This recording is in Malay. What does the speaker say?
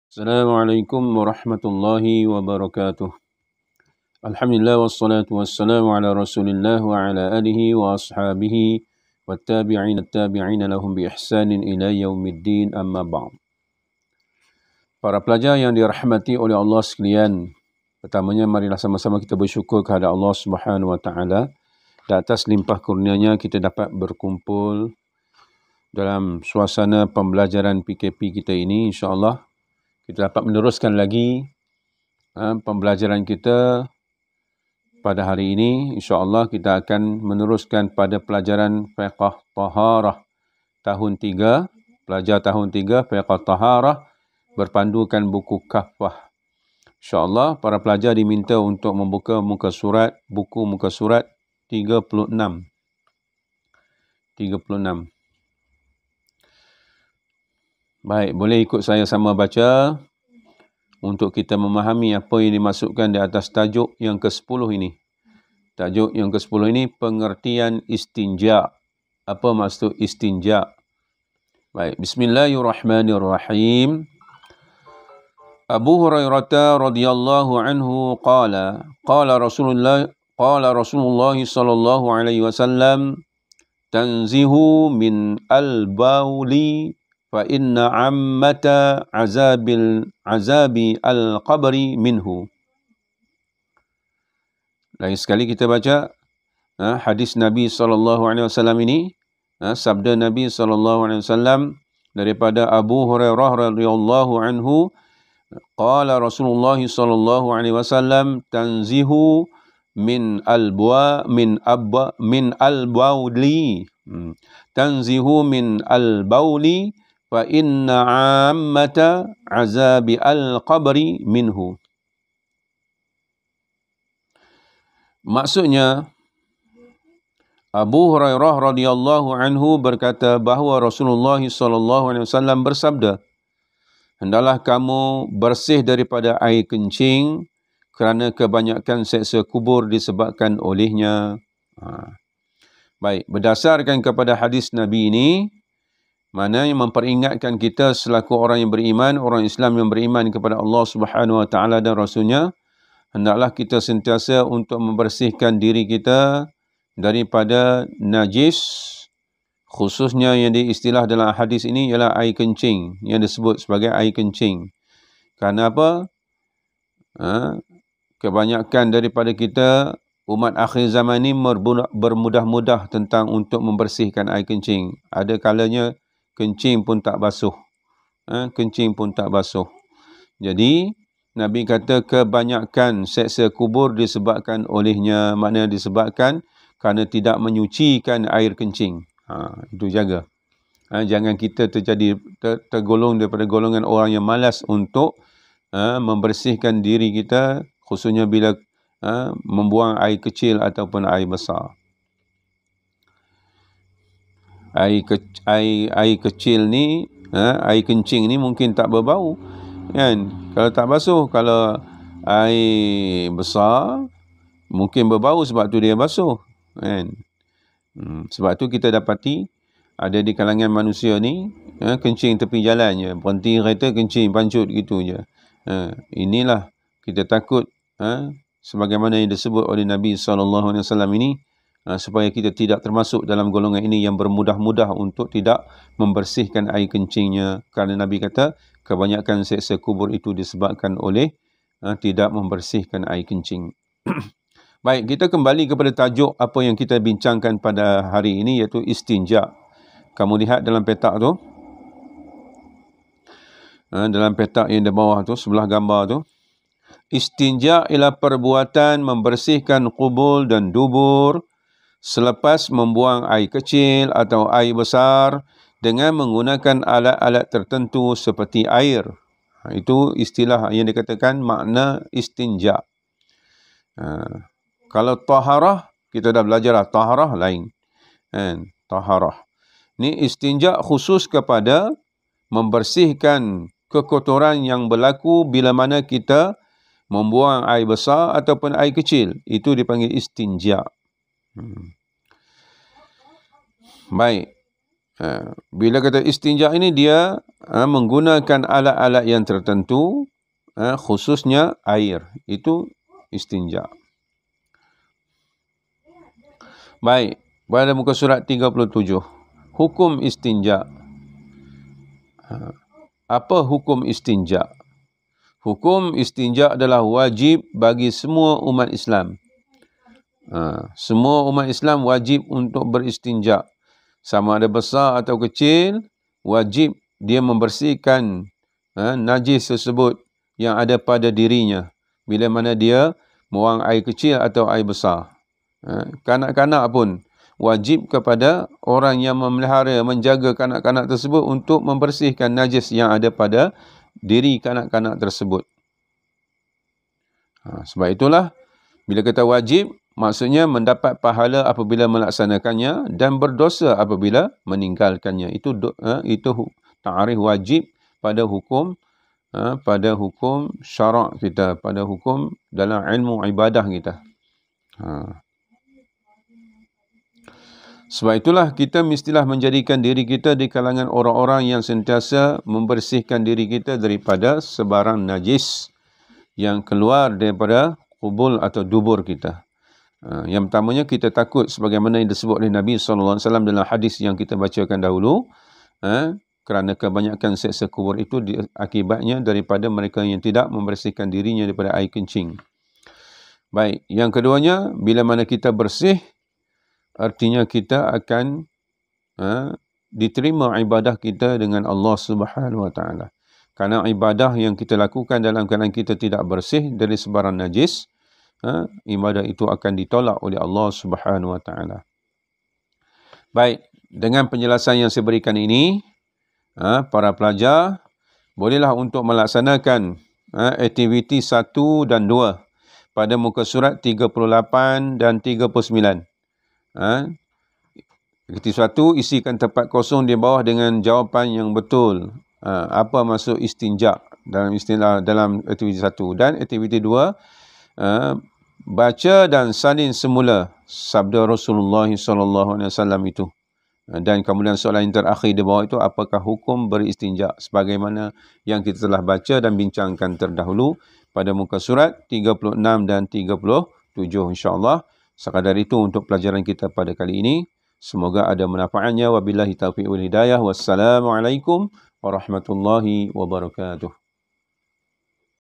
Assalamualaikum warahmatullahi wabarakatuh. Alhamdulillah wassalatu wassalamu ala Rasulillah wa ala alihi wa ashabihi wattabi'in at-tabi'in lahum bi ihsanin ila yaumiddin amma ba'd. Para pelajar yang dirahmati oleh Allah sekalian, pertamanya marilah sama-sama kita bersyukur kepada Allah Subhanahu wa taala di atas limpah kurnianya kita dapat berkumpul dalam suasana pembelajaran PKP kita ini. InsyaAllah kita dapat meneruskan lagi pembelajaran kita pada hari ini. InsyaAllah kita akan meneruskan pada pelajaran Fiqh Taharah tahun 3. Pelajar tahun 3 Fiqh Taharah berpandukan buku Kafah. InsyaAllah para pelajar diminta untuk membuka buku muka surat 36. Baik, boleh ikut saya sama baca untuk kita memahami apa yang dimasukkan di atas tajuk yang ke-10 ini. Tajuk yang ke-10 ini pengertian istinja. Apa maksud istinja? Baik, bismillahirrahmanirrahim. Abu Hurairah radhiyallahu anhu qala Rasulullah sallallahu alaihi wasallam tanzihu min al-bauli fa inna ammata azabi al-qabri minhu. Lagi sekali kita baca hadis Nabi SAW ini, sabda Nabi SAW daripada Abu Hurairah radhiyallahu anhu, qala Rasulullah SAW tanzihu min al-bauli tanzihu min al-bauli fa inna ammata azabi al-qabri minhu. Maksudnya, Abu Hurairah radhiyallahu anhu berkata bahawa Rasulullah SAW bersabda, hendaklah kamu bersih daripada air kencing kerana kebanyakan seksa kubur disebabkan olehnya. Baik, berdasarkan kepada hadis Nabi ini, mana yang memperingatkan kita selaku orang yang beriman, orang Islam yang beriman kepada Allah Subhanahu wa taala dan Rasulnya, hendaklah kita sentiasa untuk membersihkan diri kita daripada najis, khususnya yang diistilah dalam hadis ini ialah air kencing, yang disebut sebagai air kencing. Kerana apa? Kebanyakan daripada kita umat akhir zaman ini bermudah-mudah tentang untuk membersihkan air kencing. Ada kalanya kencing pun tak basuh. Jadi, Nabi kata kebanyakan seksa kubur disebabkan olehnya, maknanya disebabkan kerana tidak menyucikan air kencing. Itu jaga. Jangan kita tergolong daripada golongan orang yang malas untuk membersihkan diri kita, khususnya bila membuang air kecil ataupun air besar. Air kecil ni, air kencing ni mungkin tak berbau, kan? Kalau tak basuh. Kalau air besar mungkin berbau, sebab tu dia basuh, kan? Sebab tu kita dapati ada di kalangan manusia ni kencing tepi jalan je, berhenti kereta kencing pancut gitu je. Inilah kita takut sebagaimana yang disebut oleh Nabi SAW ini, supaya kita tidak termasuk dalam golongan ini yang bermudah-mudah untuk tidak membersihkan air kencingnya. Kerana Nabi kata kebanyakan seksa kubur itu disebabkan oleh tidak membersihkan air kencing. Baik, kita kembali kepada tajuk apa yang kita bincangkan pada hari ini, iaitu istinja. Kamu lihat dalam petak tu, dalam petak yang di bawah tu, sebelah gambar tu, istinja ialah perbuatan membersihkan kubul dan dubur selepas membuang air kecil atau air besar dengan menggunakan alat-alat tertentu seperti air. Itu istilah yang dikatakan makna istinja. Kalau taharah, kita dah belajar lah, taharah lain. Taharah. Ni istinja khusus kepada membersihkan kekotoran yang berlaku bila mana kita membuang air besar ataupun air kecil. Itu dipanggil istinja. Baik. Bila kata istinja ini dia menggunakan alat-alat yang tertentu, khususnya air. Itu istinja. Baik, pada muka surat 37. Hukum istinja. Apa hukum istinja? Hukum istinja adalah wajib bagi semua umat Islam. Semua umat Islam wajib untuk beristinja. Sama ada besar atau kecil, wajib dia membersihkan najis tersebut yang ada pada dirinya. Bila mana dia buang air kecil atau air besar. Kanak-kanak pun wajib kepada orang yang memelihara, menjaga kanak-kanak tersebut untuk membersihkan najis yang ada pada diri kanak-kanak tersebut. Sebab itulah, bila kata wajib, maksudnya mendapat pahala apabila melaksanakannya dan berdosa apabila meninggalkannya. Itu ta'arif wajib pada hukum syarak kita, pada hukum dalam ilmu ibadah kita. Sebab itulah kita mestilah menjadikan diri kita di kalangan orang-orang yang sentiasa membersihkan diri kita daripada sebarang najis yang keluar daripada kubul atau dubur kita. Yang pertamanya kita takut sebagaimana yang disebut oleh Nabi SAW dalam hadis yang kita bacakan dahulu, kerana kebanyakan seksa kubur itu akibatnya daripada mereka yang tidak membersihkan dirinya daripada air kencing. Baik, yang keduanya, bila mana kita bersih, artinya kita akan diterima ibadah kita dengan Allah Subhanahu Wa Taala. Karena ibadah yang kita lakukan dalam keadaan kita tidak bersih dari sebarang najis, ibadah itu akan ditolak oleh Allah Subhanahu Wa Taala. Baik, dengan penjelasan yang saya berikan ini, para pelajar bolehlah untuk melaksanakan aktiviti 1 dan 2 pada muka surat 38 dan 39. Aktiviti 1, isikan tempat kosong di bawah dengan jawapan yang betul. Apa maksud istinja dalam aktiviti 1, dan aktiviti 2, baca dan salin semula sabda Rasulullah SAW itu. Dan kemudian soalan yang terakhir di bawah itu, apakah hukum beristinja, sebagaimana yang kita telah baca dan bincangkan terdahulu pada muka surat 36 dan 37, insya-Allah. Sekadar itu untuk pelajaran kita pada kali ini. Semoga ada manfaatnya. Wabillahi taufiq wal hidayah. Wassalamualaikum warahmatullahi wabarakatuh.